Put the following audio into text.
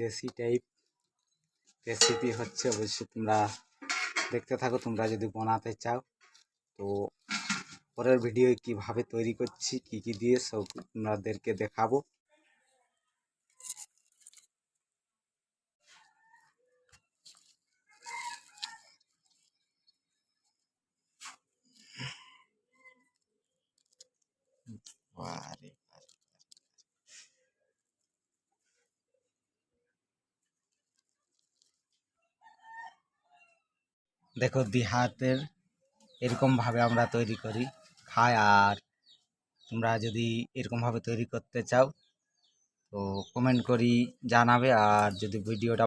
দেশি type recipe হচ্ছে, অবশ্যই তোমরা দেখতে থাকো। তোমরা যদি বানাতে চাও তো পরের ভিডিও কিভাবে তৈরি করছি, কি কি দিয়ে, সব তোমাদেরকে দেখাবো। দেখো দিহাতের এরকমভাবে আমরা তৈরি করি, খাই। আর তোমরা যদি এরকমভাবে তৈরি করতে চাও তো কমেন্ট করি জানাবে। আর যদি ভিডিওটা